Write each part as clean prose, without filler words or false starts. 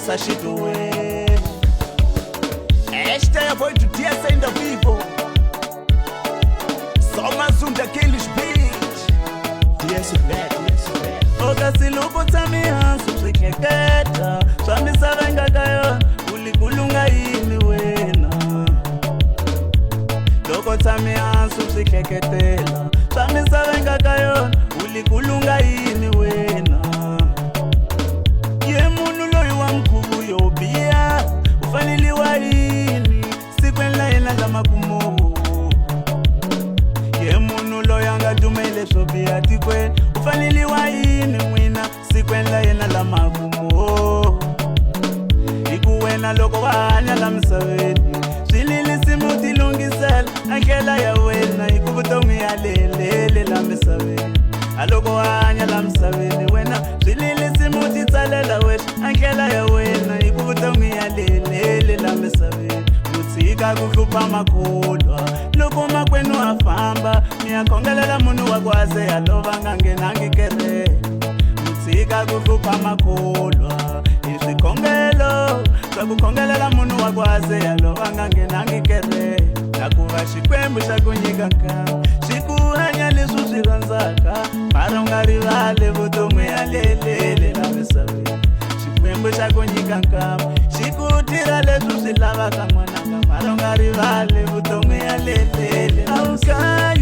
Sashituwe esta é a voz do dia ainda vivo. Só mais daqueles beats. DS Bad. Oga silupo tami hansu sikeketa. Swami savenga kayon ulikulunga ini wena. Loko tami hansu sikeketela. Swami savenga kayon ulikulunga ini wena. Ufanili waini sikwela ena la makumo. Ye munu lo yanga dumele sobia tikwe. Ufanili waini mwina sikwela ena la makumo. Ikuwena loko wanya la msaweni. Shilili simuti lungisel ankela ya wena. Ikubutongi ya lelele la msaweni. Aloko wanya la msaweni wena. Shilili simuti talela wesh ankela ya wena. Ikubutongi ya lelele la msaweni. Mutsika kuhlupa makulwa loko makwenu afamba. Miyakongelela munu wakwaze yalova ngangenangi kere. Mutsika kuhlupa makulwa isikongelo sakukongelela munu wakwaze yalova ngangenangi kere. Nakuva shikwembu shakunyika nka shikuhanya lesu shiranzaka. Mara ungarivale vutomwe ya lelele la msaweni. Shikwembu shakunyika nka shikutira lesu shilavaka mwananga. Mara ungarivale vutomwe ya lelele la msaweni.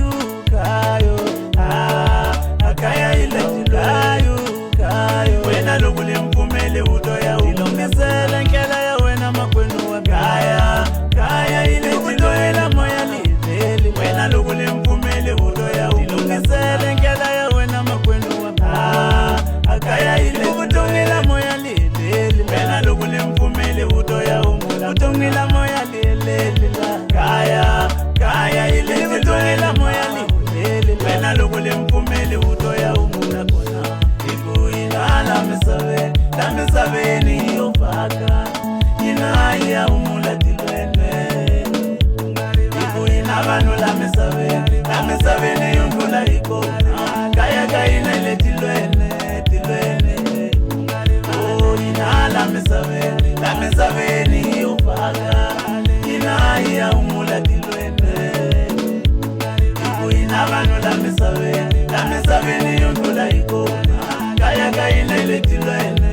Akaya ile kayo wena lukuli mpumele utoya ilongisele nkela ya wena makwenu wa kaya ile utoela moya lilele. Wena lukuli mpumele utoya ilongisele nkela ya wena makwenu wa kaya ile utoela moya lilele. Wena lukuli mpumele utoya utongila moya lilele kaya ile utoela moya lilele. Wena lukuli mpumele utoya umula kona. Ikuina la mesaveni yofaka. Inaya umula tilwene. Ikuina vanu la mesaveni yungula ikona. Kaya kaina ile tilwene. Oh, ina la mesaveni yofaka. Inaya umula tilwene. Ikuina vanu la mesaveni yungula ikona. Kaya kaina ile tilwene.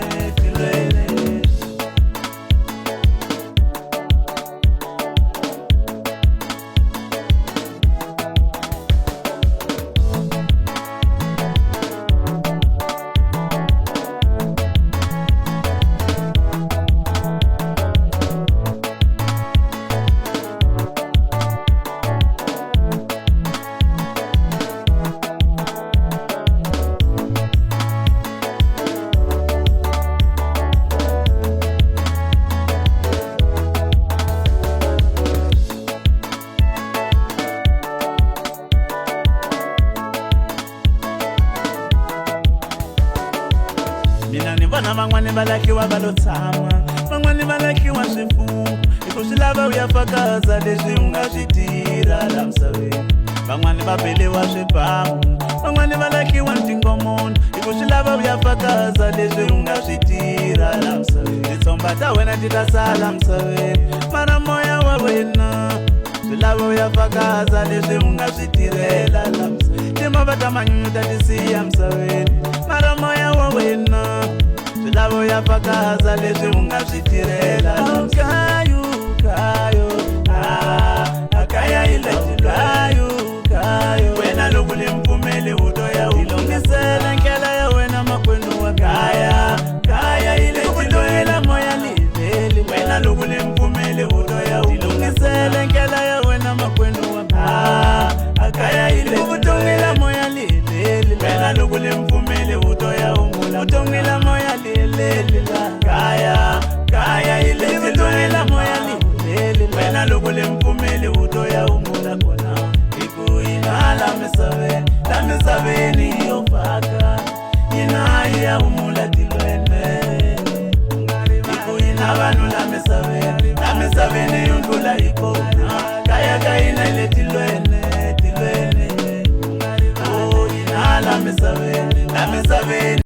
Mina ni vana vangwani valakiwa valotsamwa. Vangwani valakiwa swifungu. Ikusilava uyafakaza leswi unga switira la msaveni. Vangwani vapelewa swipamu. Vangwani valakiwa ntingomoni. Ikusilava uyafakaza leswi unga switira la msaveni. Titsomba ta wena titasala msaveni. Mara moya wa wena swilava uyafakaza leswi unga switirela la msaveni. Timova ta manyunyu ta tisiya msaveni. Mara moya wa wena swilava uyafakaza leswi unga switirela la msaveni. Akaya ile kayo wena lukuli mpumele utoya ilongisele nkela ya wena makwenu wa kaya ile utoela moya lilele. Wena lukuli mpumele utoya ilongisele nkela ya wena makwenu wa kaya ile utoela moya lilele. Wena lukuli mpumele utoya utongila moya lilele kaya ile utoela moya lilele. Wena lukuli mpumele utoya umula kona. Ikuina la mesaveni yofaka. Inaya umula tilwene. Ikuina vanu la mesaveni yungula ikona. Kaya kaina ile tilwene. Oh, ina la la misaveni